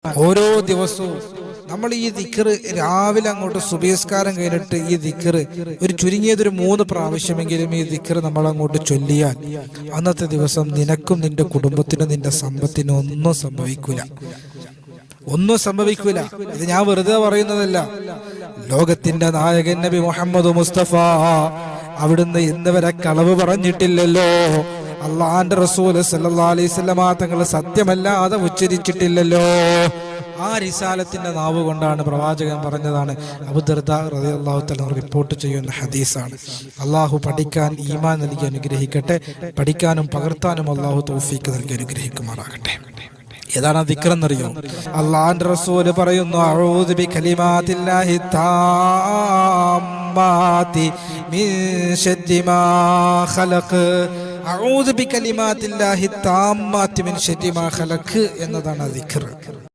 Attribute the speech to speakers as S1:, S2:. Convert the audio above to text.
S1: ഓരോ ദിവസവും നമ്മൾ ഈ ദിക്ർ രാവിലെ അങ്ങോട്ട് സുബഹിസ്കാരം കഴിഞ്ഞിട്ട് ഈ ദിക്ർ ഒരു ചുരുങ്ങിയതൊരു 3 പ്രാവശ്യമെങ്കിലും ഈ ദിക്ർ നമ്മൾ അങ്ങോട്ട് ചൊല്ലിയാൽ അന്നത്തെ ദിവസം നിനക്കും നിന്റെ കുടുംബത്തിനും നിന്റെ സമ്പത്തിനും ഒന്നും സംഭവിക്കൂല. ഇത് ഞാൻ വെറുതെ പറയുന്നതല്ല. ലോകത്തിന്റെ നായകൻ നബി മുഹമ്മദ് മുസ്തഫ അവിടുന്ന് ഇന്നുവരെ കളവ് പറഞ്ഞിട്ടില്ലല്ലോ. അള്ളാന്റെ റസൂൽ സല്ലല്ലാഹു അലൈഹി വസല്ലമ തങ്ങൾ സത്യമല്ലാതെ ഉച്ചരിച്ചിട്ടില്ലല്ലോ. ആ റിസാലത്തിന്റെ നാവ് കൊണ്ടാണ് പ്രവാചകൻ പറഞ്ഞതാണ്. അബൂദർദാ റളിയല്ലാഹു തആല റിപ്പോർട്ട് ചെയ്യുന്ന ഹദീസാണ്. അള്ളാഹു പഠിക്കാൻ ഈമാൻ നൽകി അനുഗ്രഹിക്കട്ടെ. പഠിക്കാനും പകർത്താനും അള്ളാഹു തൗഫീഖ് നൽകി അനുഗ്രഹിക്കുമാറാകട്ടെ. ഏതാണ് ദിക്ർ എന്നറിയോ? അള്ളാഹുവിന്റെ റസൂൽ പറയുന്നു, അഊദു ബികലിമാത്തില്ലാഹി താമ്മാതി മിൻ ശർരി മാ ഖലഖ്. അഊദു ബികലിമാത്തില്ലാഹി താമ്മാതി മിൻ ശർരി മാ ഖലഖ് എന്നതാണ് ദിക്ർ.